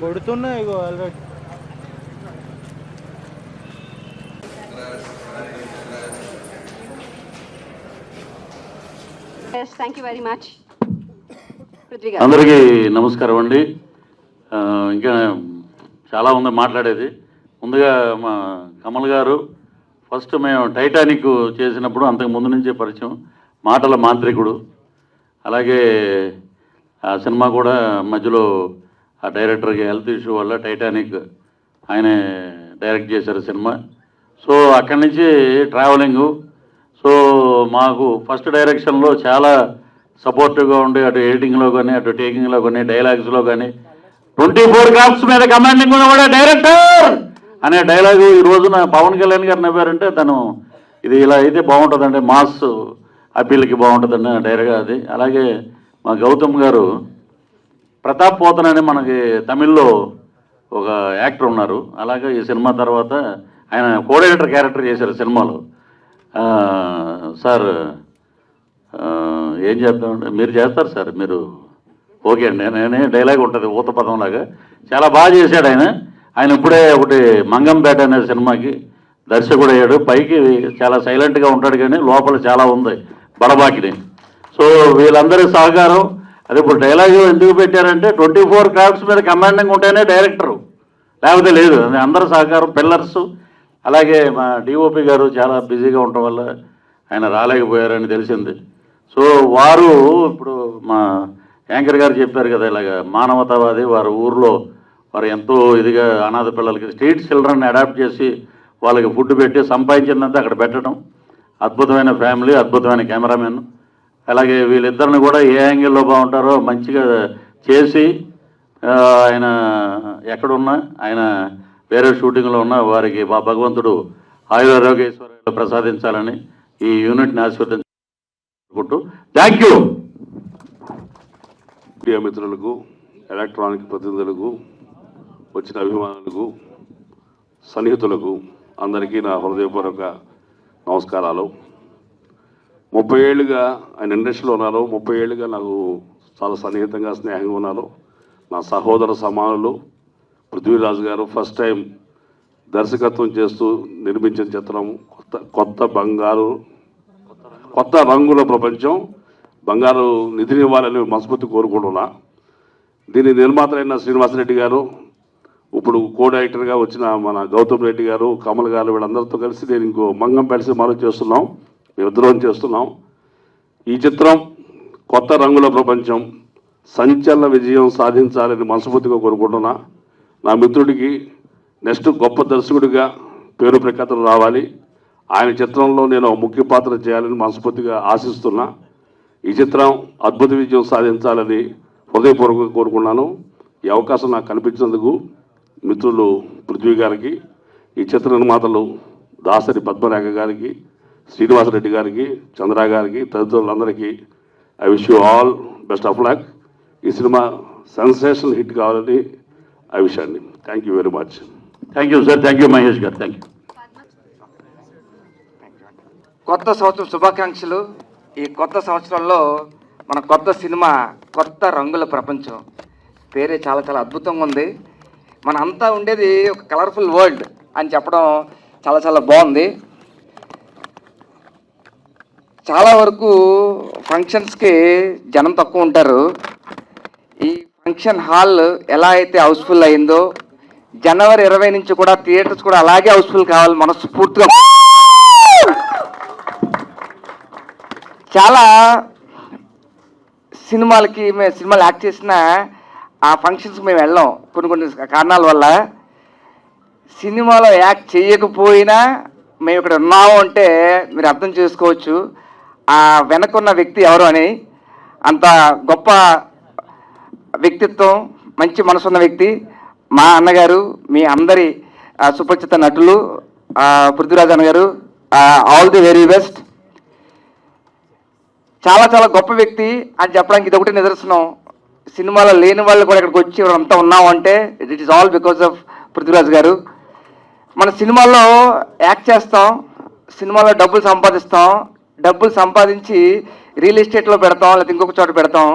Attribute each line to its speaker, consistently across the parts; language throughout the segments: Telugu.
Speaker 1: కొడుతున్నాయి already.
Speaker 2: Thank you very much.
Speaker 3: అందరికీ నమస్కారం అండి. ఇంకా చాలా ఉంది మాట్లాడేది. ముందుగా మా కమల్ గారు ఫస్ట్ మేము టైటానిక్ చేసినప్పుడు అంతకు ముందు నుంచే పరిచయం, మాటల మాంత్రికుడు. అలాగే ఆ సినిమా కూడా మధ్యలో ఆ డైరెక్టర్కి హెల్త్ ఇష్యూ వల్ల టైటానిక్ ఆయనే డైరెక్ట్ చేశారు సినిమా. సో అక్కడి నుంచి ట్రావెలింగు. సో మాకు ఫస్ట్ డైరెక్షన్లో చాలా సపోర్టివ్గా ఉండి, అటు ఎడిటింగ్లో కానీ, అటు టేకింగ్లో కానీ, డైలాగ్స్లో కానీ 24 క్రాఫ్ట్స్ మీద కమాండింగ్ ఉన్నవాడే డైరెక్టర్ అనే డైలాగు ఈ రోజున పవన్ కళ్యాణ్ గారు నవ్వారంటే తను ఇది ఇలా అయితే బాగుంటుందండి, మాస్ అప్పీల్కి బాగుంటుందండి డైరెక్ట్గా అది. అలాగే మా గౌతమ్ గారు ప్రతాప్ పోతన్ అని మనకి తమిళ్లో ఒక యాక్టర్ ఉన్నారు. అలాగే ఈ సినిమా తర్వాత ఆయన కోఆర్డినేటర్ క్యారెక్టర్ చేశారు సినిమాలో. సార్ ఏం చేద్దామంటే మీరు చేస్తారు సార్, మీరు ఓకే అండి. నేనే డైలాగ్ ఉంటుంది ఊత పదంలాగా, చాలా బాగా చేశాడు ఆయన. ఆయన ఇప్పుడే ఒకటి మంగంపేట అనే సినిమాకి దర్శకుడు అయ్యాడు. పైకి చాలా సైలెంట్గా ఉంటాడు కానీ లోపల చాలా ఉంది బడబాకిని. సో వీళ్ళందరి సహకారం. అది ఇప్పుడు డైలాగ్ ఎందుకు పెట్టారంటే 24 క్రాఫ్ట్స్ మీద కమాండింగ్ ఉంటేనే డైరెక్టరు, లేకపోతే లేదు. అందరి సహకారం, పిల్లర్స్. అలాగే మా డిఓపి గారు చాలా బిజీగా ఉండటం వల్ల ఆయన రాలేకపోయారని తెలిసింది. సో వారు ఇప్పుడు మా యాంకర్ గారు చెప్పారు కదా, ఇలాగ మానవతావాది. వారి ఊర్లో వారు ఎంతో ఇదిగా అనాథ పిల్లలకి స్ట్రీట్ చిల్డ్రన్ అడాప్ట్ చేసి వాళ్ళకి ఫుడ్ పెట్టి సంపాదించిందంతా అక్కడ పెట్టడం. అద్భుతమైన ఫ్యామిలీ, అద్భుతమైన కెమెరామెన్. అలాగే వీళ్ళిద్దరిని కూడా ఏ యాంగిల్లో బాగుంటారో మంచిగా చేసి ఆయన ఎక్కడున్నా, ఆయన వేరే షూటింగ్లో ఉన్న వారికి భగవంతుడు ఆయురారోగ్యేశ్వర ప్రసాదించాలని ఈ యూనిట్ని ఆశీర్వదించుకుంటూ థ్యాంక్ యూ.
Speaker 4: మీడియా మిత్రులకు, ఎలక్ట్రానిక్ ప్రతినిధులకు, వచ్చిన అభిమానులకు, సన్నిహితులకు అందరికీ నా హృదయపూర్వక నమస్కారాలు. 30 ఏళ్ళుగా ఆయన ఇండస్ట్రీలో ఉన్నారు. 30 ఏళ్ళుగా నాకు చాలా సన్నిహితంగా, స్నేహంగా ఉన్నారు. నా సహోదర సమానులు పృథ్వీరాజు గారు ఫస్ట్ టైం దర్శకత్వం చేస్తూ నిర్మించిన చిత్రం కొత్త రంగుల ప్రపంచం. బంగారు నిధిని ఇవ్వాలని మనస్ఫూర్తి కోరుకుంటున్నా. దీని నిర్మాతలైన శ్రీనివాసరెడ్డి గారు, ఇప్పుడు కో డైరెక్టర్గా వచ్చిన మన గౌతమ్ రెడ్డి గారు, కమల్ గారు, వీళ్ళందరితో కలిసి నేను ఇంకో మంగంపేట సినిమాలో చేస్తున్నాం, మేమిద్దరం చేస్తున్నాం. ఈ చిత్రం కొత్త రంగుల ప్రపంచం సంచలన విజయం సాధించాలని మనస్ఫూర్తిగా కోరుకుంటున్నా. నా మిత్రుడికి నెక్స్ట్ గొప్ప దర్శకుడిగా పేరు ప్రఖ్యాతలు రావాలి. ఆయన చిత్రంలో నేను ముఖ్య పాత్ర చేయాలని మనస్ఫూర్తిగా ఆశిస్తున్నా. ఈ చిత్రం అద్భుత విజయం సాధించాలని హృదయపూర్వకంగా కోరుకున్నాను. ఈ అవకాశం నాకు కల్పించినందుకు మిత్రులు పృథ్వీ గారికి, ఈ చిత్ర నిర్మాతలు దాసరి పద్మరేఖ గారికి, శ్రీనివాసరెడ్డి గారికి, చంద్ర గారికి, తదితరులందరికీ I wish you all best of luck. ఈ సినిమా సెన్సేషనల్ హిట్ కావాలని ఐ విష్ అండి. Thank you very much.
Speaker 3: Thank you sir. Thank you Mahesh గారు. Thank you.
Speaker 5: కొత్త సంవత్సరం శుభాకాంక్షలు. ఈ కొత్త సంవత్సరంలో మన కొత్త సినిమా కొత్త రంగుల ప్రపంచం పేరే చాలా చాలా అద్భుతంగా ఉంది. మన అంతా ఉండేది ఒక కలర్ఫుల్ వరల్డ్ అని చెప్పడం చాలా చాలా బాగుంది. చాలా వరకు ఫంక్షన్స్కి జనం తక్కువ ఉంటారు. ఈ ఫంక్షన్ హాల్ ఎలా అయితే హౌస్ఫుల్ అయిందో, జనవరి 20 నుంచి కూడా థియేటర్స్ కూడా అలాగే హౌస్ఫుల్ కావాలి మనస్ఫూర్తిగా. చాలా సినిమాలు యాక్ట్ చేసిన ఆ ఫంక్షన్స్కి మేము వెళ్ళాం కొన్ని కారణాల వల్ల. సినిమాలో యాక్ట్ చేయకపోయినా మేము ఇక్కడ ఉన్నాము అంటే మీరు అర్థం చేసుకోవచ్చు ఆ వెనకున్న వ్యక్తి ఎవరు అని. అంత గొప్ప వ్యక్తిత్వం, మంచి మనసున్న వ్యక్తి మా అన్నగారు, మీ అందరి సుపరిచిత నటులు పృథ్వీరాజ్ అన్న గారు. All the very best. చాలా చాలా గొప్ప వ్యక్తి అని చెప్పడానికి ఇది ఒకటి నిదర్శనం. సినిమాలో లేని వాళ్ళు కూడా ఇక్కడికి వచ్చి అంతా ఉన్నాము అంటే it is all because of Prithviraj గారు. మన సినిమాల్లో యాక్ట్ చేస్తాం, సినిమాలో డబ్బులు సంపాదిస్తాం, డబ్బులు సంపాదించి రియల్ ఎస్టేట్లో పెడతాం, లేకపోతే ఇంకొక చోట పెడతాం.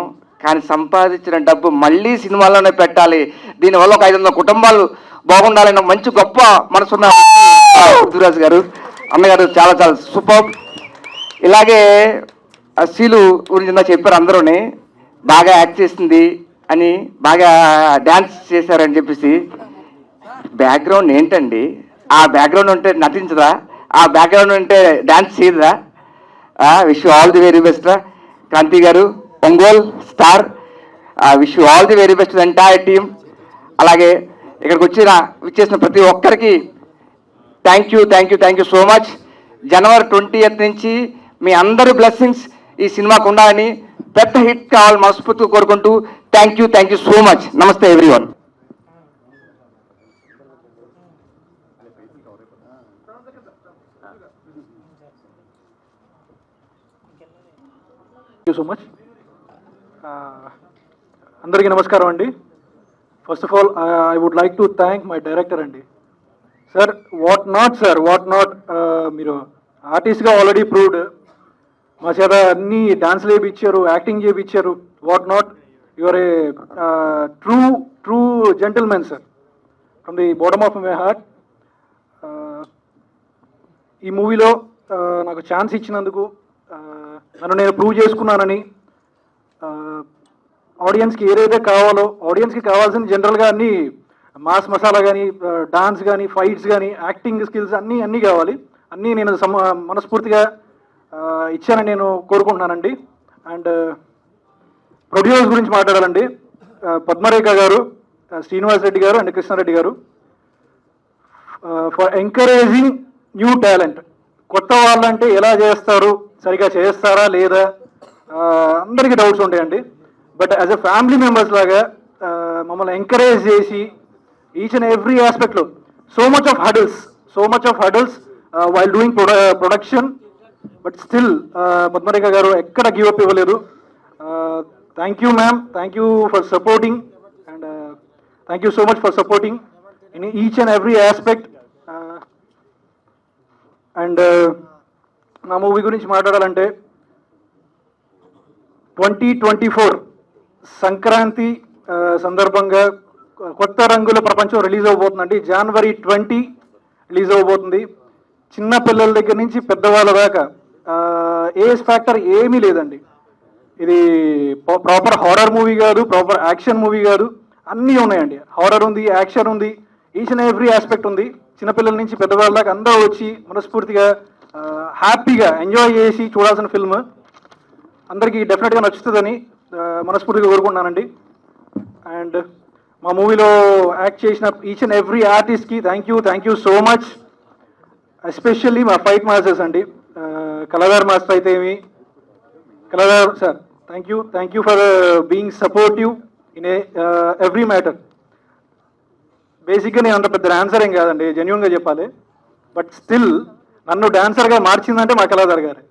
Speaker 5: కానీ సంపాదించిన డబ్బు మళ్ళీ సినిమాల్లోనే పెట్టాలి, దీనివల్ల ఒక 500 కుటుంబాలు బాగుండాలన్న మంచి గొప్ప మనసున్న పృథ్వీరాజ్ గారు. అన్నగారు చాలా చాలా సూపర్. ఇలాగే శీలు గురించి చెప్పారు అందరూని, బాగా యాక్ట్ చేసింది అని, బాగా డ్యాన్స్ చేశారని చెప్పేసి. బ్యాక్గ్రౌండ్ ఏంటండి? ఆ బ్యాక్గ్రౌండ్ ఉంటే నటించదా? ఆ బ్యాక్గ్రౌండ్ ఉంటే డ్యాన్స్ చేయదా? Wish you all the very best Kranthi గారు, Ongole star. Wish you all the very best entire team. అలాగే ఇక్కడికి విచ్చేసిన ప్రతి ఒక్కరికి థ్యాంక్ యూ సో మచ్. జనవరి 20th నుంచి మీ అందరి బ్లెస్సింగ్స్ ఈ సినిమాకు ఉండాలని, పెద్ద హిట్ కావాలని మనస్ఫూర్తిగా కోరుకుంటూ థ్యాంక్ యూ సో మచ్. నమస్తే ఎవ్రీవన్.
Speaker 2: So much. అందరికీ నమస్కారం అండి. First of all I would like to thank my director అండి. సార్ వాట్ నాట్ మీరు ఆర్టిస్ట్గా ఆల్రెడీ ప్రూవ్డ్. మా చేత అన్ని డాన్స్లు చేయించారు, యాక్టింగ్ చేయించారు. What not, your a true gentlemen sir, from the bottom of my heart. ఈ మూవీలో నాకు ఛాన్స్ ఇచ్చినందుకు, నన్ను నేను ప్రూవ్ చేసుకున్నానని, ఆడియన్స్కి ఏదైతే కావాలో, ఆడియన్స్కి కావాల్సిన జనరల్గా అన్ని మాస్ మసాలా కానీ, డాన్స్ కానీ, ఫైట్స్ కానీ, యాక్టింగ్ స్కిల్స్ అన్నీ కావాలి. అన్నీ నేను మనస్ఫూర్తిగా ఇచ్చానని నేను కోరుకుంటున్నానండి. అండ్ ప్రొడ్యూసర్స్ గురించి మాట్లాడాలండి. పద్మరేఖ గారు, శ్రీనివాస్ రెడ్డి గారు అండ్ కృష్ణారెడ్డి గారు, ఫర్ ఎంకరేజింగ్ న్యూ టాలెంట్. కొత్త వాళ్ళంటే ఎలా చేస్తారు, సరిగా చేస్తారా లేదా, అందరికీ డౌట్స్ ఉంటాయండి. But as a family members లాగా మమ్మల్ని ఎంకరేజ్ చేసి ఈచ్ అండ్ ఎవ్రీ ఆస్పెక్ట్లో so much of hurdles while doing production, but still Padmarekha garu ఎక్కడ గివ్ అప్ ఇవ్వలేదు. Thank you ma'am, thank you for supporting, and thank you so much for supporting in each and every aspect. And నా మూవీ గురించి మాట్లాడాలంటే 2024 సంక్రాంతి సందర్భంగా కొత్త రంగుల ప్రపంచం రిలీజ్ అవబోతుందండి. January 20 రిలీజ్ అవబోతుంది. చిన్న పిల్లల దగ్గర నుంచి పెద్దవాళ్ళ దాకా ఏజ్ ఫ్యాక్టర్ ఏమీ లేదండి. ఇది ప్రాపర్ హారర్ మూవీ కాదు, ప్రాపర్ యాక్షన్ మూవీ కాదు, అన్నీ ఉన్నాయండి. హారర్ ఉంది, యాక్షన్ ఉంది, ఈచ్ అండ్ ఎవ్రీ ఆస్పెక్ట్ ఉంది. చిన్నపిల్లల నుంచి పెద్దవాళ్ళ దాకా అందరూ వచ్చి మనస్ఫూర్తిగా హ్యాపీగా ఎంజాయ్ చేసి చూడాల్సిన ఫిల్మ్. అందరికీ డెఫినెట్గా నచ్చుతుందని మనస్ఫూర్తిగా కోరుకుంటున్నానండి. అండ్ మా మూవీలో యాక్ట్ చేసిన ఈచ్ అండ్ ఎవ్రీ ఆర్టిస్ట్కి thank you so much. Especially మా ఫైట్ మాస్టర్స్ అండి. కళాధార్ మాస్టర్ అయితే ఏమి, Kaladhar sir thank you for being supportive in every matter. బేసిక్గా నేను అంత పెద్ద డాన్సర్ ఏం కాదండి, జెన్యున్గా చెప్పాలి. బట్ స్టిల్ నన్ను డాన్సర్గా మార్చిందంటే మా కళాధార్ గారే.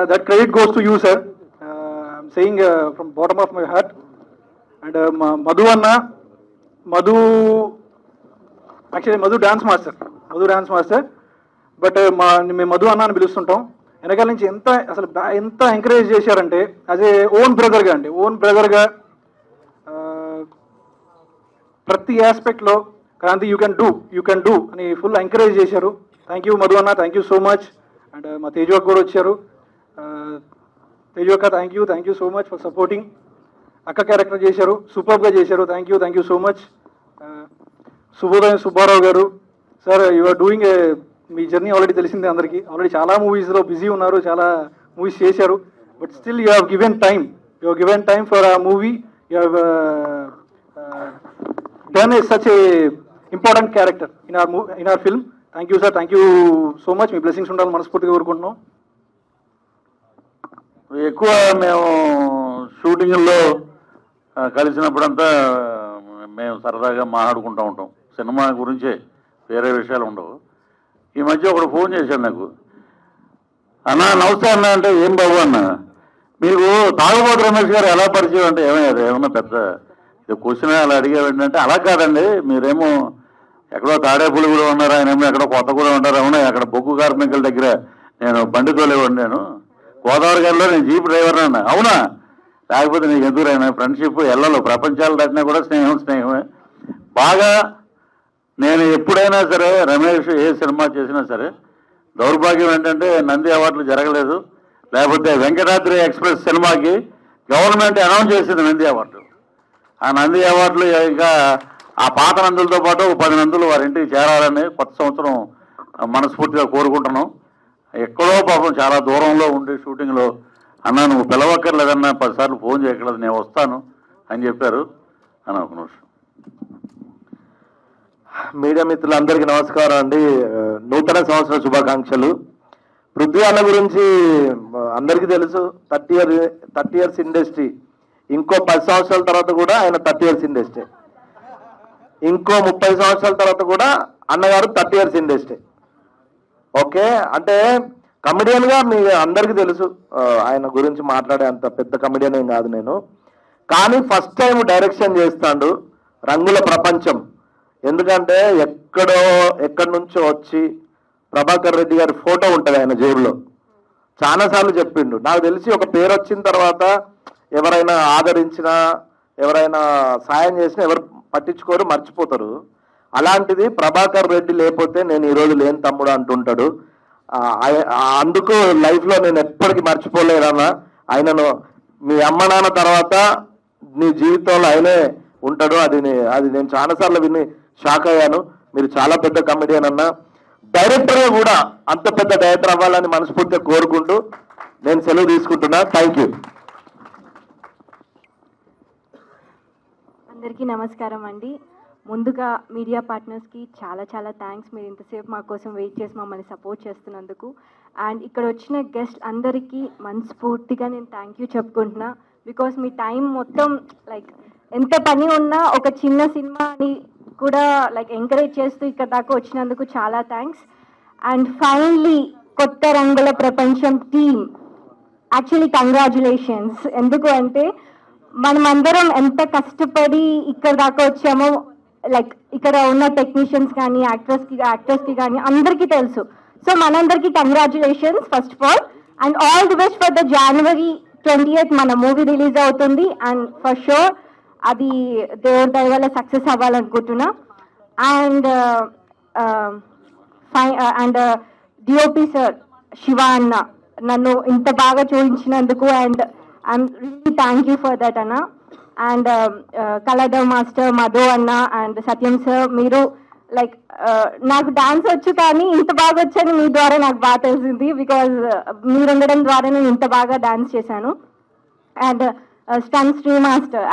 Speaker 2: That credit goes to you sir. I'm saying from bottom of my heart. And Madhu actually Madhu dance master. But మేము మధు అన్న అని పిలుస్తుంటాం. వెనకాల నుంచి ఎంత ఎంకరేజ్ చేశారంటే యాజ్ ఏ ఓన్ బ్రదర్గా ప్రతి ఆస్పెక్ట్లో క్రాంతి యూ కెన్ డూ అని ఫుల్ ఎంకరేజ్ చేశారు. థ్యాంక్ యూ మధు అన్న, thank you so much. And మా తేజు అక్క కూడా వచ్చారు. తేజు అక్క thank you so much for supporting. అక్క క్యారెక్టర్ చేశారు, సూపర్గా చేశారు. Thank you so much. శుభోదయం సుబ్బారావు గారు సార్, యు ఆర్ డూయింగ్ మీ జర్నీ ఆల్రెడీ తెలిసిందే అందరికీ. ఆల్రెడీ చాలా మూవీస్లో బిజీ ఉన్నారు, చాలా మూవీస్ చేశారు. But still you have given time for ఆ movie. You have done such a important character in our film. Thank you sir, thank you so much. మీ బ్లెస్సింగ్స్ ఉండాలని మనస్ఫూర్తిగా కోరుకుంటున్నాం.
Speaker 3: ఎక్కువ మేము షూటింగ్లో కలిసినప్పుడంతా మేము సరదాగా మాట్లాడుకుంటూ ఉంటాం. సినిమా గురించే, వేరే విషయాలు ఉండవు. ఈ మధ్య ఒకడు ఫోన్ చేశాడు నాకు, అన్న నమస్తే అన్న అంటే, ఏం బాబు అన్న మీకు తాగుబోతు రమేష్ గారు ఎలా పరిచయం అంటే ఏమన్నా పెద్ద ఇది క్వశ్చన్ అలా అడిగేవి ఏంటంటే అలా కాదండి. మీరేమో ఎక్కడో తాడేపల్లి కూడా ఉన్నారు, ఆయన ఏమో ఎక్కడో కొత్త కూడా ఉన్నారు. అవునా, అక్కడ బొగ్గు కార్మికుల దగ్గర నేను బండి తోలేవాడిని. నేను గోదావరి గారిలో నేను జీప్ డ్రైవర్ అన్నా. అవునా, లేకపోతే నీకు ఎందుకు ఫ్రెండ్షిప్ ఎల్లలో ప్రపంచాలు దాటినా కూడా స్నేహమే. బాగా నేను ఎప్పుడైనా సరే రమేష్ ఏ సినిమా చేసినా సరే, దౌర్భాగ్యం ఏంటంటే నంది అవార్డులు జరగలేదు. లేకపోతే వెంకటాద్రి ఎక్స్ప్రెస్ సినిమాకి గవర్నమెంట్ అనౌన్స్ చేసింది నంది అవార్డు. ఆ నంది అవార్డులు ఇంకా ఆ పాత నందులతో పాటు 10 నందులు వారి ఇంటికి చేరాలని కొత్త సంవత్సరం మనస్ఫూర్తిగా కోరుకుంటున్నాం. ఎక్కడో పాపం చాలా దూరంలో ఉండి షూటింగ్లో అన్నా నువ్వు పిలవక్కర్లేదన్నా 10 సార్లు ఫోన్ చేయక్కర్లేదు, నేను వస్తాను అని చెప్పారు అని ఒక నిమిషం.
Speaker 1: మీడియా మిత్రులందరికీ నమస్కారం అండి. నూతన సంవత్సర శుభాకాంక్షలు. పృథ్వీ అన్న గురించి అందరికీ తెలుసు. 30 ఇయర్స్ ఇండస్ట్రీ. ఇంకో 10 సంవత్సరాల తర్వాత కూడా ఆయన 30 ఇయర్స్ ఇండస్ట్రీ. ఇంకో 30 సంవత్సరాల తర్వాత కూడా అన్నగారు 30 ఇయర్స్ ఇండస్ట్రీ. ఓకే, అంటే కమెడియన్గా మీ అందరికీ తెలుసు. ఆయన గురించి మాట్లాడే అంత పెద్ద కమెడియన్ ఏం కాదు నేను. కానీ ఫస్ట్ టైం డైరెక్షన్ చేస్తాడు రంగుల ప్రపంచం. ఎందుకంటే ఎక్కడి నుంచో వచ్చి ప్రభాకర్ రెడ్డి గారి ఫోటో ఉంటుంది ఆయన జేబులో. చాలాసార్లు చెప్పిండు. నాకు తెలిసి ఒక పేరు వచ్చిన తర్వాత ఎవరైనా ఆదరించినా, ఎవరైనా సాయం చేసినా ఎవరు పట్టించుకోరు, మర్చిపోతారు. అలాంటిది ప్రభాకర్ రెడ్డి లేకపోతే నేను ఈరోజు లేని తమ్ముడు అంటుంటాడు. అందుకు లైఫ్లో నేను ఎప్పటికీ మర్చిపోలేదన్నా. ఆయనను మీ అమ్మ నాన్న తర్వాత నీ జీవితంలో ఆయనే ఉంటాడు. అది నేను చాలాసార్లు విని షాక్ అయ్యాను. మీరు చాలా పెద్ద కమెడియన్ అన్న. డైరెక్టర్గా కూడా అంత పెద్ద డైరెక్టర్ అవ్వాలని మనస్ఫూర్తిగా కోరుకుంటూ నేను సెలవు తీసుకుంటున్నా. Thank you.
Speaker 6: అందరికీ నమస్కారం అండి. ముందుగా మీడియా పార్ట్నర్స్కి చాలా చాలా థ్యాంక్స్. మీరు ఇంతసేపు మా కోసం వెయిట్ చేసి మమ్మల్ని సపోర్ట్ చేస్తున్నందుకు. అండ్ ఇక్కడ వచ్చిన గెస్ట్ అందరికీ మనస్ఫూర్తిగా నేను థ్యాంక్ యూ చెప్పుకుంటున్నా. బికాస్ మీ టైం మొత్తం లైక్ ఎంత పని ఉన్నా ఒక చిన్న సినిమాని కూడా లైక్ ఎంకరేజ్ చేస్తూ ఇక్కడ దాకా వచ్చినందుకు చాలా థ్యాంక్స్. అండ్ ఫైనల్లీ కొత్త రంగుల ప్రపంచం టీమ్, యాక్చువల్లీ కంగ్రాచులేషన్స్. ఎందుకు అంటే మనమందరం ఎంత కష్టపడి ఇక్కడ దాకా వచ్చామో లైక్ ఇక్కడ ఉన్న టెక్నీషియన్స్ కానీ యాక్టర్స్కి కానీ అందరికీ తెలుసు. సో మనందరికీ congratulations first of all. And all the best for the January 20th మన మూవీ రిలీజ్ అవుతుంది. అండ్ ఫర్ షూర్ అది దేవుడి దయ వల్ల సక్సెస్ అవ్వాలనుకుంటున్నా. అండ్ డిఓపి సార్ శివ అన్న నన్ను ఇంత బాగా చూపించినందుకు and I'm really thank you for that అన్న. అండ్ కళాధర్ మాస్టర్ మధు అన్న అండ్ సత్యం సార్, మీరు లైక్ నాకు డాన్స్ వచ్చు కానీ ఇంత బాగా వచ్చని మీ ద్వారా నాకు బాగా తెలిసింది. బికాజ్ మీరు ఉండడం ద్వారా నేను ఇంత బాగా డాన్స్ చేశాను. అండ్ స్టన్ శ్రీ మాస్టర్,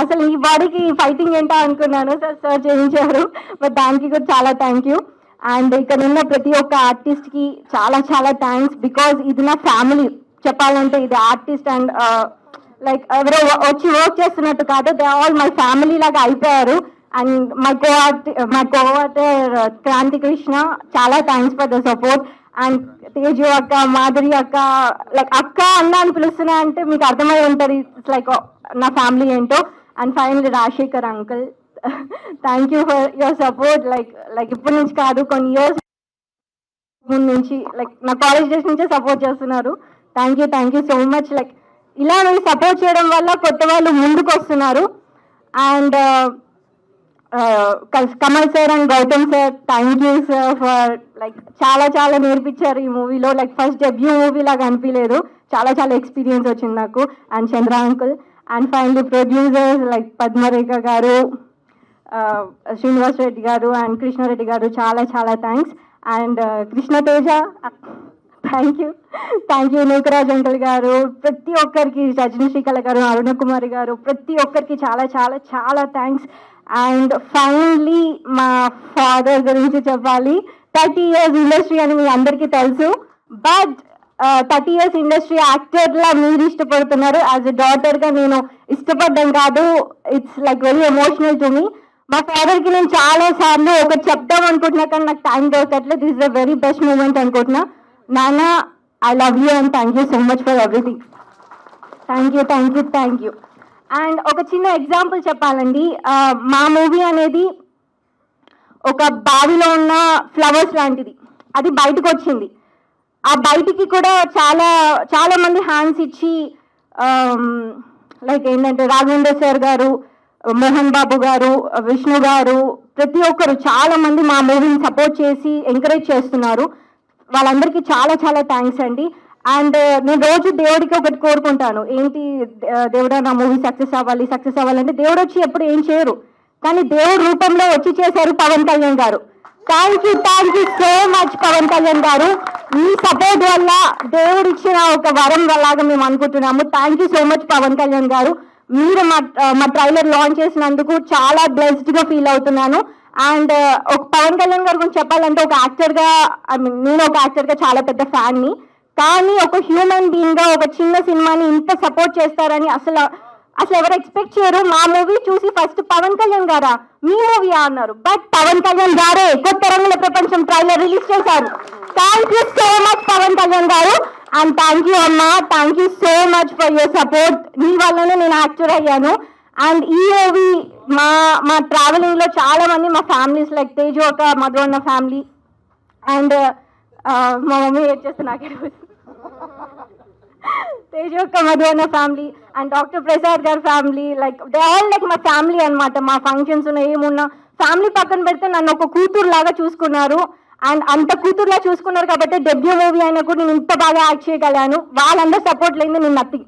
Speaker 6: అసలు ఈ బాడీకి ఫైటింగ్ ఏంటో అనుకున్నాను. సార్ చేయించారు. బట్ దానికి కూడా చాలా థ్యాంక్ యూ. అండ్ ఇక్కడ ఉన్న ప్రతి ఒక్క ఆర్టిస్ట్కి చాలా చాలా థ్యాంక్స్. బికాజ్ ఇది నా ఫ్యామిలీ. చెప్పాలంటే ఇది ఆర్టిస్ట్ అండ్ లైక్ ఎవరో వచ్చి వర్క్ చేస్తున్నట్టు కాదు, దే ఆల్ మై ఫ్యామిలీ లాగా అయిపోయారు. అండ్ మై కోఆర్టర్ క్రాంతి కృష్ణ, చాలా thanks for the support. And Teju అక్క, మాధురి అక్క, లైక్ అక్క అన్న అని పిలుస్తున్నా అంటే మీకు అర్థమై ఉంటుంది ఇట్స్ లైక్ నా ఫ్యామిలీ ఏంటో. And final Rajasekhar uncle, thank you for your support. Like ఇప్పటి నుంచి కాదు, కొన్ని ఇయర్స్ ముందు నుంచి లైక్ నా కాలేజ్ డేస్ నుంచే సపోర్ట్ చేస్తున్నారు. Thank you so much. Like ఇలా మీరు సపోర్ట్ చేయడం వల్ల కొత్త వాళ్ళు ముందుకు వస్తున్నారు. And Kamal sir and Gautham sir, thank you sir for like చాలా చాలా నేర్పించారు ఈ మూవీలో. లైక్ ఫస్ట్ డెబ్యూ మూవీ లాగా అనిపించలేదు, చాలా చాలా ఎక్స్పీరియన్స్ వచ్చింది నాకు. And Chandra uncle. And finally producers like Padmarekha garu, Srinivas Reddy garu and Krishnareddy garu, చాలా చాలా thanks. And Krishna Teja, thank you Nookaraj uncle garu, ప్రతి ఒక్కరికి, రజనీ శ్రీకళ గారు, అరుణ కుమారి గారు, ప్రతి ఒక్కరికి చాలా చాలా చాలా థ్యాంక్స్. అండ్ ఫైనల్లీ మా ఫాదర్ గురించి చెప్పాలి. 30 years ఇండస్ట్రీ అని మీ అందరికీ తెలుసు. బట్ 30 years ఇండస్ట్రీ యాక్టర్లా మీరు ఇష్టపడుతున్నారు. యాజ్ ఎ డాటర్గా నేను ఇష్టపడ్డం కాదు, it's like very emotional to me. మా ఫాదర్కి నేను చాలా సార్లు ఒకటి చెప్తాం అనుకుంటున్నా కానీ నాకు టైం దొరకట్లేదు. This is the very best moment అనుకుంటున్నా. నాన్న, I love you and thank you so much for everything. Thank you. And ఒక చిన్న ఎగ్జాంపుల్ చెప్పాలండి, మా మూవీ అనేది ఒక బావిలో ఉన్న ఫ్లవర్స్ లాంటిది. అది బయటకు వచ్చింది. ఆ బయటికి కూడా చాలా చాలా మంది హ్యాండ్స్ ఇచ్చి, లైక్ ఏంటంటే రాఘవేంద్ర సార్ గారు, మోహన్ బాబు గారు, విష్ణు గారు, ప్రతి ఒక్కరు చాలా మంది మా మూవీని సపోర్ట్ చేసి ఎంకరేజ్ చేస్తున్నారు. వాళ్ళందరికీ చాలా చాలా థ్యాంక్స్ అండి. అండ్ నేను రోజు దేవుడికి ఒకటి కోరుకుంటాను, ఏంటి దేవుడా నా మూవీ సక్సెస్ అవ్వాలంటే దేవుడు వచ్చి ఎప్పుడు ఏం చేయరు, కానీ దేవుడి రూపంలో వచ్చి చేశారు పవన్ కళ్యాణ్ గారు. Thank you so much Pawan Kalyan గారు. మీ సపోర్ట్ వల్ల దేవుడు ఇచ్చిన ఒక వరం లాగా మేము అనుకుంటున్నాము. Thank you so much Pawan Kalyan గారు. మీరు మా ట్రైలర్ లాంచ్ చేసినందుకు చాలా బ్లెస్డ్గా ఫీల్ అవుతున్నాను. అండ్ ఒక పవన్ కళ్యాణ్ గారి గురించి చెప్పాలంటే ఒక యాక్టర్గా, నేను ఒక యాక్టర్గా చాలా పెద్ద ఫ్యాన్ని, కానీ ఒక హ్యూమన్ బీయింగ్గా ఒక చిన్న సినిమాని ఇంత సపోర్ట్ చేస్తారని అసలు ఎవరు ఎక్స్పెక్ట్ చేయరు. మా మూవీ చూసి ఫస్ట్ పవన్ కళ్యాణ్ గారా మీ మూవీ అన్నారు, బట్ పవన్ కళ్యాణ్ గారే కొత్త రంగుల ప్రపంచం ట్రైలర్ రిలీజ్ చేశారు. Thank you so much Pawan Kalyan garu. And thank you అమ్మా, thank you so much for your support. మీ వల్లనే నేను యాక్టర్ అయ్యాను. అండ్ ఈ మూవీ మా ట్రావెలింగ్లో చాలా మంది మా ఫ్యామిలీస్, లైక్ తేజు ఒక మధు అన్న ఫ్యామిలీ, అండ్ మా మమ్మీ ఏం చేస్తే నాకే తేజు యొక్క మధు అన్న ఫ్యామిలీ అండ్ డాక్టర్ ప్రసాద్ గారి family, like they all like మా ఫ్యామిలీ అనమాట. మా ఫంక్షన్స్ ఉన్న ఏమున్నా ఫ్యామిలీ పక్కన పెడితే నన్ను ఒక కూతురు లాగా చూసుకున్నారు. అండ్ అంత కూతురులా చూసుకున్నారు కాబట్టి డెబ్యూ మూవీ అయినా కూడా నేను ఇంత బాగా యాక్ట్ చేయగలను. వాళ్ళందరూ సపోర్ట్ లేదు నేను nothing.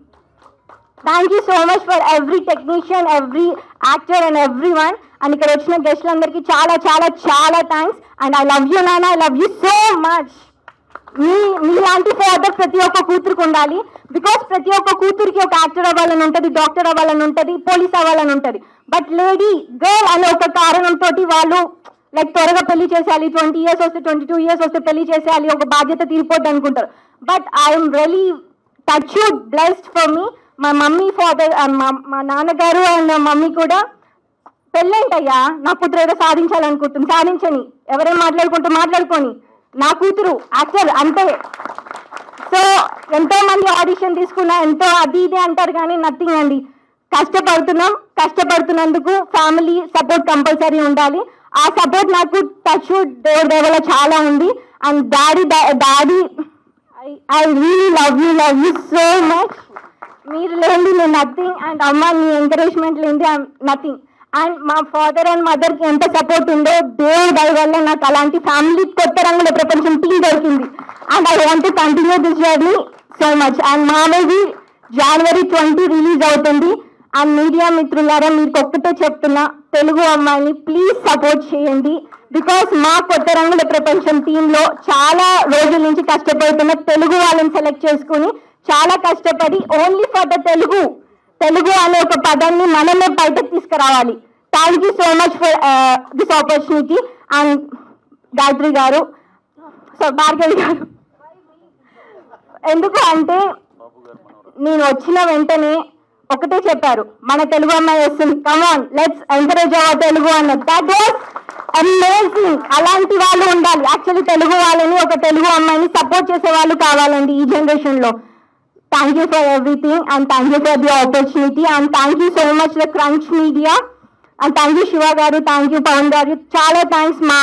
Speaker 6: Thank you so much for every technician, every actor and every one. And ఇక్కడ వచ్చిన గెస్ట్లందరికీ చాలా చాలా చాలా thanks. And I love you నాన్న, I love you so much. మీలాంటి ఫాదర్ ప్రతి ఒక్క కూతురికి ఉండాలి. బికాస్ ప్రతి ఒక్క కూతురికి ఒక యాక్టర్ అవ్వాలని ఉంటుంది, డాక్టర్ అవ్వాలని ఉంటుంది, పోలీస్ అవ్వాలని ఉంటుంది. బట్ లేడీ గర్ల్ అనే ఒక కారణంతో వాళ్ళు లైక్ త్వరగా పెళ్లి చేసేయాలి, 20 years వస్తే 22 years వస్తే పెళ్లి చేసేయాలి, ఒక బాధ్యత తీరిపోద్ది అనుకుంటారు. But I'm really touched, blessed for me. మా మమ్మీ ఫాదర్, మా నాన్నగారు అండ్ మమ్మీ కూడా పెళ్ళేంటయ్యా నా కూతురు ఏదో సాధించాలనుకుంటుంది, సాధించని, ఎవరేం మాట్లాడుకొని నా కూతురు యాక్టర్ అంతే. సో ఎంతో మంది ఆడిషన్ తీసుకున్నా, ఎంతో అది ఇది అంటారు కానీ నథింగ్ అండి. కష్టపడుతున్నందుకు ఫ్యామిలీ సపోర్ట్ కంపల్సరీ ఉండాలి. ఆ సపోర్ట్ నాకు టచ్ దేవుడి దేవల చాలా ఉంది. And daddy I really love you so much. మీరు లేండి నేను నథింగ్. అండ్ అమ్మ నీ ఎంకరేజ్మెంట్ లేండి ఐఎమ్ నథింగ్. అండ్ మా ఫాదర్ అండ్ మదర్కి ఎంత సపోర్ట్ ఉందో దేవుడి దయ వల్ల నాకు అలాంటి ఫ్యామిలీ కొత్త రంగుల ప్రపంచం టీం దొరికింది. And I want to continue this journey so much. And మా మూవీ January 20 రిలీజ్ అవుతుంది. అండ్ మీడియా మిత్రులారా మీకు ఒక్కటే చెప్తున్నా, తెలుగు అమ్మాయిని ప్లీజ్ సపోర్ట్ చేయండి. బికాస్ మా కొత్త రంగుల ప్రపంచం టీంలో చాలా రోజుల నుంచి కష్టపడుతున్న తెలుగు వాళ్ళని సెలెక్ట్ చేసుకుని చాలా కష్టపడి ఓన్లీ ఫర్ ద తెలుగు అనే ఒక పదాన్ని మనమే బయటకు తీసుకురావాలి. Thank you so much for this opportunity. And Gayatri గారు, సో భార్గవి గారు, ఎందుకు అంటే నేను వచ్చిన వెంటనే ఒకటే చెప్పారు, మన తెలుగు అమ్మాయి వస్తుంది, come on let's encourage our Telugu అన్నది. That was amazing. అలాంటి వాళ్ళు ఉండాలి. యాక్చువల్లీ తెలుగు వాళ్ళని, ఒక తెలుగు అమ్మాయిని సపోర్ట్ చేసే వాళ్ళు కావాలండి ఈ జనరేషన్లో. Thank you for everything and thank you for the opportunity. And thank you so much the crunch media. And thank you Shiva గారు, థ్యాంక్ యూ పవన్ గారు, చాలా థ్యాంక్స్. మా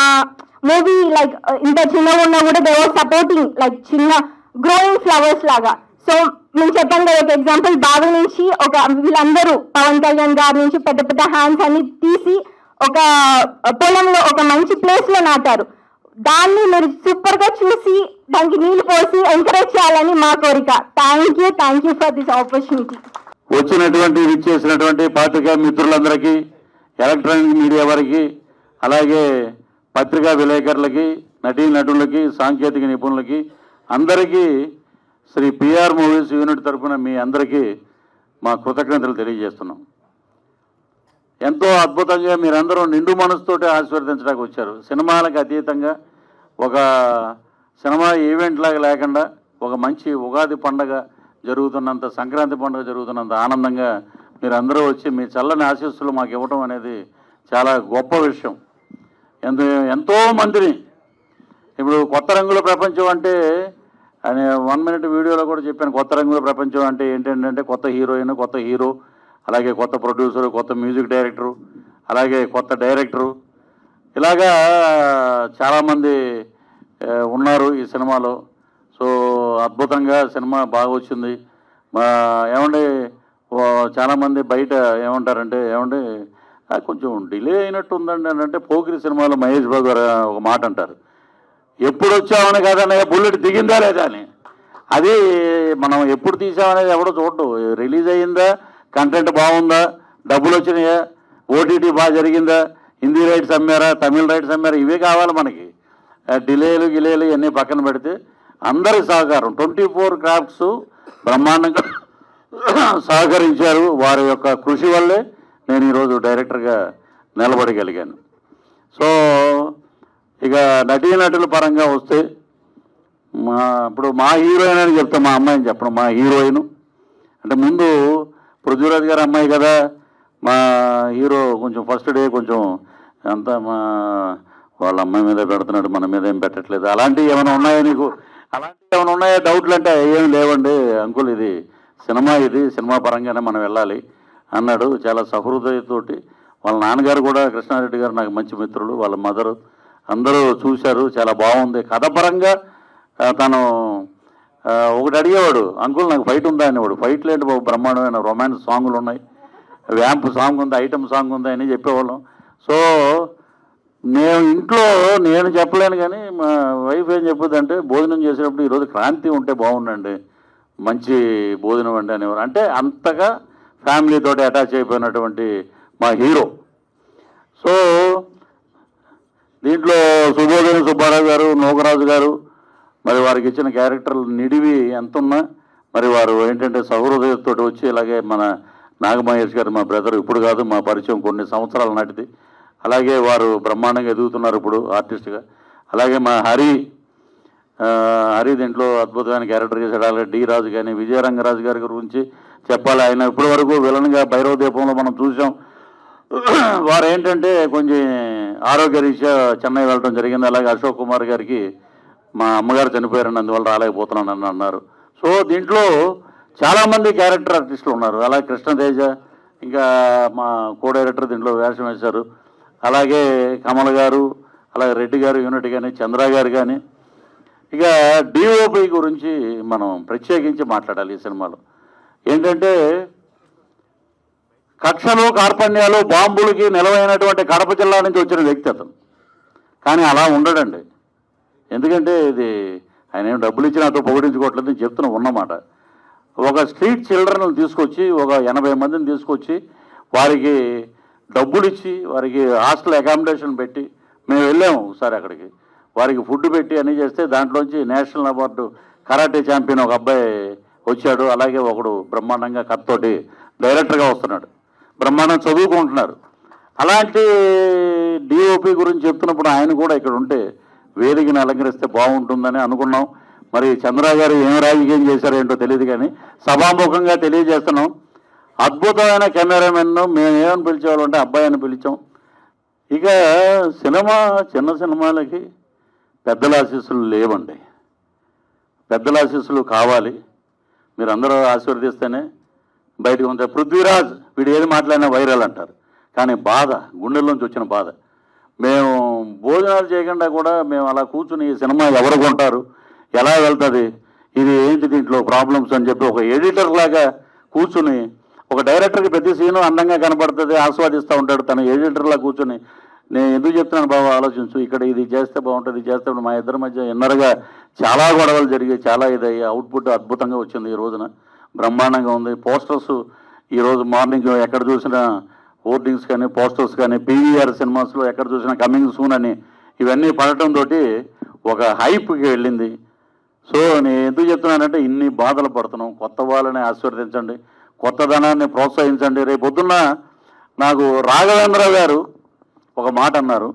Speaker 6: మూవీ లైక్ ఇంత చిన్నగా ఉన్నా కూడా దే వాజ్ సపోర్టింగ్, లైక్ చిన్న గ్రోయింగ్ ఫ్లవర్స్ లాగా. సో నేను చెప్పాను కదా ఒక ఎగ్జాంపుల్, బావి నుంచి ఒక వీళ్ళందరూ పవన్ కళ్యాణ్ గారి నుంచి పెద్ద పెద్ద హ్యాండ్స్ అన్ని తీసి ఒక పొలంలో ఒక మంచి ప్లేస్ లో నాటారు. దాన్ని మీరు సూపర్ గా చూసి దానికి నీళ్లు పోసి ఎంకరేజ్ చేయాలని మా కోరిక. Thank you for this opportunity.
Speaker 3: విచ్చేసినటువంటి పాత్రికా మిత్రులందరికీ, ఎలక్ట్రానిక్ మీడియా వారికి, అలాగే పత్రికా విలేకరులకి, నటీనటులకి, సాంకేతిక నిపుణులకి అందరికీ శ్రీ పిఆర్ మూవీస్ యూనిట్ తరఫున మీ అందరికీ మా కృతజ్ఞతలు తెలియజేస్తున్నాం. ఎంతో అద్భుతంగా మీరందరూ నిండు మనసుతోటి ఆశీర్వదించడానికి వచ్చారు. సినిమాలకు అతీతంగా ఒక సినిమా ఈవెంట్ లాగా లేకుండా ఒక మంచి ఉగాది పండగ జరుగుతున్నంత, సంక్రాంతి పండుగ జరుగుతున్నంత ఆనందంగా మీరందరూ వచ్చి మీ చల్లని ఆశీస్సులు మాకు ఇవ్వడం అనేది చాలా గొప్ప విషయం. ఎంతో మందిని ఇప్పుడు కొత్త రంగుల ప్రపంచం అంటే అని 1 minute వీడియోలో కూడా చెప్పాను. కొత్త రంగుల ప్రపంచం అంటే ఏంటంటే కొత్త హీరోయిన్, కొత్త హీరో, అలాగే కొత్త ప్రొడ్యూసరు, కొత్త మ్యూజిక్ డైరెక్టరు, అలాగే కొత్త డైరెక్టరు, ఇలాగా చాలామంది ఉన్నారు ఈ సినిమాలో. సో అద్భుతంగా సినిమా బాగా వచ్చింది. ఏమండి చాలామంది బయట ఏమంటారంటే ఏమండి కొంచెం డిలే అయినట్టు ఉందండి అని అంటే, పోకిరి సినిమాలో మహేష్ బాబు గారు ఒక మాట అంటారు, ఎప్పుడు వచ్చామని కాదన్నయ్య బుల్లెట్ దిగిందా లేదా అని. అది మనం ఎప్పుడు తీసామనేది ఎవడో చూడటం, రిలీజ్ అయ్యిందా, కంటెంట్ బాగుందా, డబ్బులు వచ్చినాయా, ఓటీటీ బాగా జరిగిందా, హిందీ రైట్స్ అమ్మారా, తమిళ రైట్స్ అమ్మారా, ఇవే కావాలి మనకి. డిలేలు గిలేలు ఇవన్నీ పక్కన పెడితే అందరి సహకారం 24 క్రాఫ్ట్స్ బ్రహ్మాండంగా సహకరించారు. వారి యొక్క కృషి వల్లే నేను ఈరోజు డైరెక్టర్గా నిలబడగలిగాను. సో ఇక నటీనటుల పరంగా వస్తే ఇప్పుడు మా హీరోయిన్ అని చెప్తాం, మా అమ్మాయిని చెప్పడం. మా హీరోయిన్ అంటే ముందు పృథ్వీరాజ్ గారి అమ్మాయి కదా, మా హీరో కొంచెం ఫస్ట్ డే కొంచెం అంతా వాళ్ళ అమ్మాయి మీద పెడుతున్నాడు, మన మీద ఏం పెట్టట్లేదు, అలాంటివి ఏమైనా ఉన్నాయా నీకు, అలాంటివి ఏమైనా ఉన్నాయా డౌట్లు అంటే ఏం లేవండి అంకుల్, ఇది సినిమా పరంగానే మనం వెళ్ళాలి అన్నాడు. చాలా సహృదయతోటి. వాళ్ళ నాన్నగారు కూడా కృష్ణారెడ్డి గారు నాకు మంచి మిత్రులు, వాళ్ళ మదరు అందరూ చూశారు, చాలా బాగుంది. కథ పరంగా తను ఒకటి అడిగేవాడు, అంకుల్ నాకు ఫైట్ ఉందా అనేవాడు. ఫైట్ లేంటి బాబు, బ్రహ్మాండమైన రొమాన్స్ సాంగులు ఉన్నాయి, వ్యాంప్ సాంగ్ ఉంది, ఐటమ్ సాంగ్ ఉంది అని చెప్పేవాళ్ళం. సో నేను చెప్పలేను కానీ మా వైఫ్ ఏం చెప్పుద్దంటే, భోజనం చేసేటప్పుడు ఈరోజు క్రాంతి ఉంటే బాగుండండి, మంచి భోజనం అండి అనేవారు. అంటే అంతగా ఫ్యామిలీతో అటాచ్ అయిపోయినటువంటి మా హీరో. సో దీంట్లో సుబోధని సుబ్బారావు గారు, నూకరాజు గారు, మరి వారికి ఇచ్చిన క్యారెక్టర్లు నిడివి ఎంత ఉన్నా మరి వారు ఏంటంటే సహృదయంతో వచ్చి, అలాగే మన నాగమహేష్ గారు మా బ్రదర్, ఇప్పుడు కాదు మా పరిచయం కొన్ని సంవత్సరాల నాటిది. అలాగే వారు బ్రహ్మాండంగా ఎదుగుతున్నారు ఇప్పుడు ఆర్టిస్ట్గా. అలాగే మా హరి దీంట్లో అద్భుతమైన క్యారెక్టర్ చేశాడు. అలాగే డి రాజు కానీ, విజయరంగరాజు గారి గురించి చెప్పాలి. ఆయన ఇప్పటి వరకు విలన్గా భైరవ దీపంలో మనం చూసాం. వారు ఏంటంటే కొంచెం ఆరోగ్యరీత్యా చెన్నై వెళ్ళడం జరిగింది. అలాగే అశోక్ కుమార్ గారికి మా అమ్మగారు చనిపోయారని అందువల్ల రాలేకపోతున్నానని అన్నారు. సో దీంట్లో చాలామంది క్యారెక్టర్ ఆర్టిస్టులు ఉన్నారు. అలాగే కృష్ణతేజ, ఇంకా మా కో డైరెక్టర్ దీంట్లో వేషం వేశారు. అలాగే కమల్ గారు, అలాగే రెడ్డి గారు యూనిట్ కానీ, చంద్ర గారు కానీ. ఇక డిఓపి గురించి మనం ప్రత్యేకించి మాట్లాడాలి. ఈ సినిమాలో ఏంటంటే కక్షలు, కార్పణ్యాలు, బాంబులకి నిలవైనటువంటి కడప జిల్లా నుంచి వచ్చిన వ్యక్తి అతను. కానీ అలా ఉండడండి. ఎందుకంటే ఇది ఆయన ఏం డబ్బులు ఇచ్చి నాతో పొగిడించుకోవట్లేదని చెప్తున్నా ఉన్నమాట. ఒక స్ట్రీట్ చిల్డ్రన్ తీసుకొచ్చి, ఒక 80 మందిని తీసుకొచ్చి, వారికి డబ్బులు ఇచ్చి, వారికి హాస్టల్ అకామిడేషన్ పెట్టి, మేము వెళ్ళాము ఒకసారి అక్కడికి, వారికి ఫుడ్ పెట్టి అన్నీ చేస్తే దాంట్లోంచి నేషనల్ అవార్డు కరాటే ఛాంపియన్ ఒక అబ్బాయి వచ్చాడు. అలాగే ఒకడు బ్రహ్మాండంగా కథతోటి డైరెక్టర్గా వస్తున్నాడు, బ్రహ్మాండం చదువుకుంటున్నారు. అలాంటి డిఓపి గురించి చెప్తున్నప్పుడు ఆయన కూడా ఇక్కడ ఉంటే వేదికని అలంకరిస్తే బాగుంటుందని అనుకున్నాం. మరి చంద్ర గారు ఏం రాజకీయం చేశారేంటో తెలియదు కానీ సభాముఖంగా తెలియజేస్తున్నాం. అద్భుతమైన కెమెరామెన్ను మేము ఏమని పిలిచేవాళ్ళం అంటే అబ్బాయి అని పిలిచాం. ఇక చిన్న సినిమాలకి పెద్దల ఆశీస్సులు లేవండి, పెద్దల ఆశీస్సులు కావాలి. మీరు అందరూ ఆశీర్వదిస్తేనే బయటకు ఉంటారు. పృథ్వీరాజ్ వీడు ఏది మాట్లాడినా వైరల్ అంటారు, కానీ బాధ, గుండెల్లోంచి వచ్చిన బాధ. మేము భోజనాలు చేయకుండా కూడా మేము అలా కూర్చుని ఈ సినిమా ఎవరు కొంటారు, ఎలా వెళ్తుంది, ఇది ఏంటి దీంట్లో ప్రాబ్లమ్స్ అని చెప్పి ఒక ఎడిటర్ లాగా కూర్చుని, ఒక డైరెక్టర్కి ప్రతి సీను అందంగా కనపడుతుంది, ఆస్వాదిస్తూ ఉంటాడు. తన ఎడిటర్లా కూర్చుని నేను ఎందుకు చెప్తున్నాను బాబు ఆలోచించు, ఇక్కడ ఇది చేస్తే బాగుంటుంది, ఇది చేస్తే మా ఇద్దరి మధ్య ఇన్నర్గా చాలా గొడవలు జరిగాయి, చాలా ఇదయ్యి. అవుట్పుట్ అద్భుతంగా వచ్చింది ఈ రోజున, బ్రహ్మాండంగా ఉంది. పోస్టర్స్ ఈరోజు మార్నింగ్ ఎక్కడ చూసినా హోర్డింగ్స్ కానీ, పోస్టర్స్ కానీ, పీవీఆర్ సినిమాస్లో ఎక్కడ చూసినా కమింగ్ సూన్ అని ఇవన్నీ పడటంతో ఒక హైప్కి వెళ్ళింది. సో నేను ఎందుకు చెప్తున్నానంటే ఇన్ని బాధలు పడుతున్నాం. కొత్త వాళ్ళని ఆశీర్వదించండి, కొత్తదనాన్ని ప్రోత్సహించండి. రేపొద్దున్న నాకు రాఘవేంద్ర గారు ఒక మాట అన్నారు,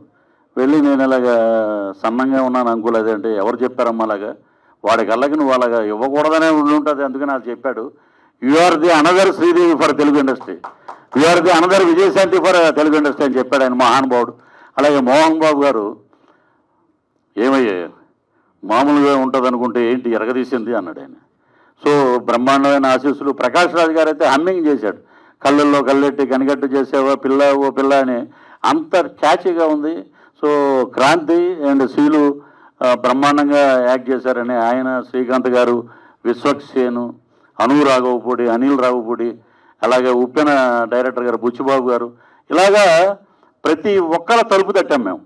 Speaker 3: వెళ్ళి నేను ఇలాగా సన్నంగా ఉన్నాను అంకుల్, అదేంటి ఎవరు చెప్పారమ్మా అలాగా, వాడి కళ్ళకి నువ్వు అలాగా ఇవ్వకూడదనే ఉండి ఉంటుంది, అందుకని నాకు చెప్పాడు. You are the another Sridevi for Telugu industry, you are the another Vijayashanti for Telugu industry అని చెప్పాడు ఆయన, మహానుభావుడు. అలాగే మోహన్ బాబు గారు ఏమయ్యారు, మామూలుగా ఉంటుంది అనుకుంటే ఏంటి ఎరగదీసింది అన్నాడు ఆయన. సో బ్రహ్మాండమైన ఆశీస్సులు. ప్రకాష్ రాజ్ గారు అయితే హమ్మింగ్ చేశాడు, కళ్ళల్లో కళ్ళెట్టి కనిగట్టు చేసావా పిల్ల ఓ పిల్ల అని, అంత క్యాచీగా ఉంది. సో క్రాంతి అండ్ శీలు బ్రహ్మాండంగా యాక్ట్ చేశారని ఆయన, శ్రీకాంత్ గారు, విశ్వక్సేను, అను రాఘవపూడి, అనిల్ రాఘవపూడి, అలాగే ఉప్పెన డైరెక్టర్ గారు బుచ్చిబాబు గారు, ఇలాగా ప్రతి ఒక్కళ్ళ తలుపు తట్టాం మేము.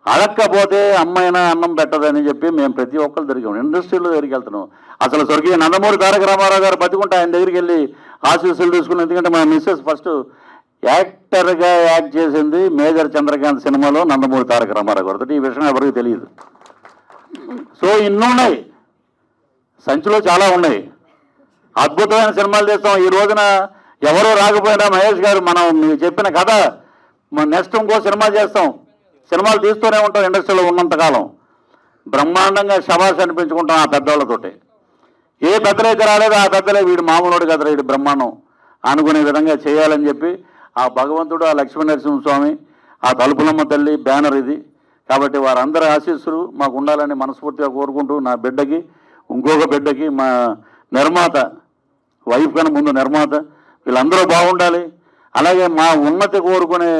Speaker 3: అడక్కపోతే అమ్మాయినా అన్నం పెట్టదని చెప్పి మేము ప్రతి ఒక్కరు తిరిగాం, ఇండస్ట్రీలో దగ్గరికి వెళ్తున్నాం. అసలు స్వర్గీయ నందమూరి తారక రామారావు గారు బతికుంటే ఆయన దగ్గరికి వెళ్ళి ఆశీస్సులు తీసుకుని, ఎందుకంటే మా మిస్సెస్ ఫస్ట్ యాక్టర్గా యాక్ట్ చేసింది మేజర్ చంద్రకాంత్ సినిమాలో నందమూరి తారక రామారావు గారితో. ఈ విషయం ఎవరికి తెలియదు. సో ఇన్నున్నాయి, సంచిలో చాలా ఉన్నాయి, అద్భుతమైన సినిమాలు చేస్తాం. ఈ రోజున ఎవరో రాకపోయినా మహేష్ గారు మనం మీకు చెప్పిన కథ నెక్స్ట్ ఇంకో సినిమా చేస్తాం, సినిమాలు తీస్తూనే ఉంటాం ఇండస్ట్రీలో ఉన్నంతకాలం. బ్రహ్మాండంగా శబాష్ అనిపించుకుంటాం ఆ పెద్దవాళ్ళతోటి. ఏ పెద్దలైతే రాలేదో ఆ పెద్దలే వీడు మామూలుడు కదరా వీడు బ్రహ్మాండం అనుకునే విధంగా చేయాలని చెప్పి ఆ భగవంతుడు, ఆ లక్ష్మీనరసింహస్వామి, ఆ తలుపులమ్మ తల్లి బ్యానర్ ఇది. కాబట్టి వారందరి ఆశీస్సులు మాకు ఉండాలని మనస్ఫూర్తిగా కోరుకుంటూ, నా బిడ్డకి ఇంకొక బిడ్డకి మా నిర్మాత వైఫ్ కన్నా ముందు నిర్మాత వీళ్ళందరూ బాగుండాలి. అలాగే మా ఉన్నతి కోరుకునే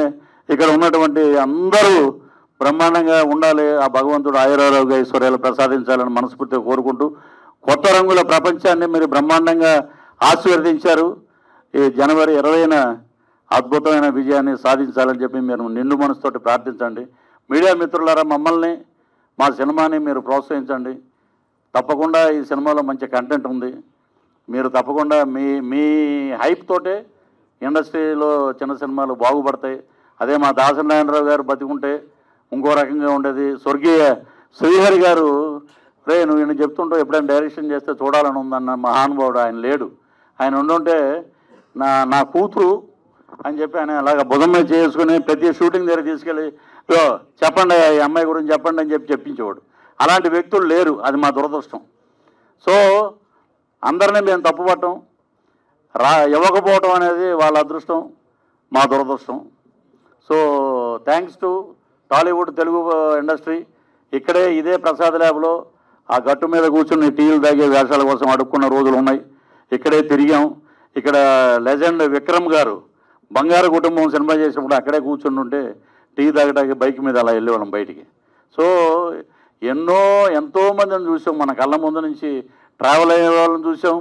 Speaker 3: ఇక్కడ ఉన్నటువంటి అందరూ బ్రహ్మాండంగా ఉండాలి. ఆ భగవంతుడు ఆయురారోగ్య ఐశ్వర్యాలు ప్రసాదించాలని మనస్ఫూర్తిగా కోరుకుంటూ, కొత్త రంగుల ప్రపంచాన్ని మీరు బ్రహ్మాండంగా ఆశీర్వదించారు. ఈ జనవరి 20న అద్భుతమైన విజయాన్ని సాధించాలని చెప్పి మీరు నిండు మనసుతోటి ప్రార్థించండి. మీడియా మిత్రులారా, మమ్మల్ని మా సినిమాని మీరు ప్రోత్సహించండి. తప్పకుండా ఈ సినిమాలో మంచి కంటెంట్ ఉంది. మీరు తప్పకుండా మీ హైప్ తోటే ఇండస్ట్రీలో చిన్న సినిమాలు బాగుపడతాయి. అదే మా దాసనారాయణరావు గారు బతికుంటే ఇంకో రకంగా ఉండేది. స్వర్గీయ శ్రీహరి గారు, రే నువ్వు ఈయన చెప్తుంటావు ఎప్పుడైనా డైరెక్షన్ చేస్తే చూడాలని ఉందన్న మహానుభావుడు, ఆయన లేడు. ఆయన ఉండుంటే నా కూతురు అని చెప్పి ఆయన అలాగ భుజం మీద చేసుకుని ప్రతి షూటింగ్ దగ్గర తీసుకెళ్ళి చెప్పండి ఈ అమ్మాయి గురించి చెప్పండి అని చెప్పి చెప్పించేవాడు. అలాంటి వ్యక్తులు లేరు, అది మా దురదృష్టం. సో అందరినీ మేము తప్పుపట్టం, ఇవ్వకపోవటం అనేది వాళ్ళ అదృష్టం, మా దురదృష్టం. So thanks to Tollywood Telugu industry. ఇక్కడే ఇదే ప్రసాద్ ల్యాబ్లో ఆ గట్టు మీద కూర్చుని టీలు తాగే వేషాల కోసం అడుక్కున్న రోజులు ఉన్నాయి. ఇక్కడే తిరిగాం. ఇక్కడ లెజెండ్ విక్రమ్ గారు బంగారు కుటుంబం సినిమా చేసినప్పుడు అక్కడే కూర్చుని ఉంటే టీ తాగడానికి బైక్ మీద అలా వెళ్ళేవాళ్ళం బయటికి. సో ఎంతోమందిని చూసాం, మన కళ్ళ ముందు నుంచి ట్రావెల్ అయ్యే వాళ్ళని చూసాం,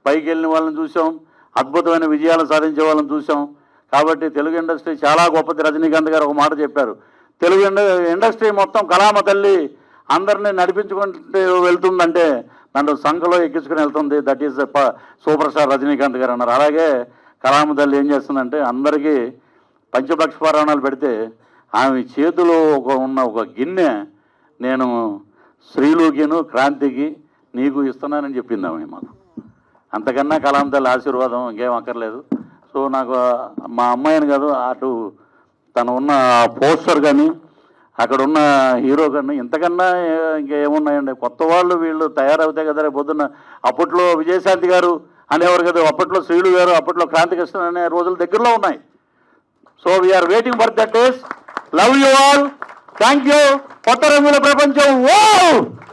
Speaker 3: పైకి వెళ్ళిన వాళ్ళని చూసాం, అద్భుతమైన విజయాలు సాధించే వాళ్ళని చూసాం. కాబట్టి తెలుగు ఇండస్ట్రీ చాలా గొప్పది. రజనీకాంత్ గారు ఒక మాట చెప్పారు, తెలుగు ఇండస్ట్రీ మొత్తం కళామ తల్లి అందరినీ నడిపించుకుంటూ వెళ్తుందంటే నన్ను సంఖలో ఎక్కించుకుని వెళ్తుంది, that is super star Rajinikanth గారు అన్నారు. అలాగే కళామ తల్లి ఏం చేస్తుందంటే అందరికీ పంచభక్ష పరాణాలు పెడితే ఆమె చేతిలో ఉన్న ఒక గిన్నె నేను శ్రీలుకిను క్రాంతికి నీకు ఇస్తున్నానని చెప్పింది ఆమె మాకు. అంతకన్నా కళామ తల్లి ఆశీర్వాదం ఇంకేం అక్కర్లేదు. సో నాకు మా అమ్మాయిని కాదు, అటు తను ఉన్న పోస్టర్ కానీ అక్కడ ఉన్న హీరో కానీ ఇంతకన్నా ఇంకేమున్నాయండి. కొత్త వాళ్ళు వీళ్ళు తయారవుతాయి కదా రేపు పొద్దున్న. అప్పట్లో విజయశాంతి గారు అనేవారు కదా, అప్పట్లో శ్రీలు గారు, అప్పట్లో క్రాంతికృష్ణ అనే రోజులు దగ్గరలో ఉన్నాయి. So we are waiting for that days. Love you all. Thank you. కొత్త రంగుల ప్రపంచం. ఓ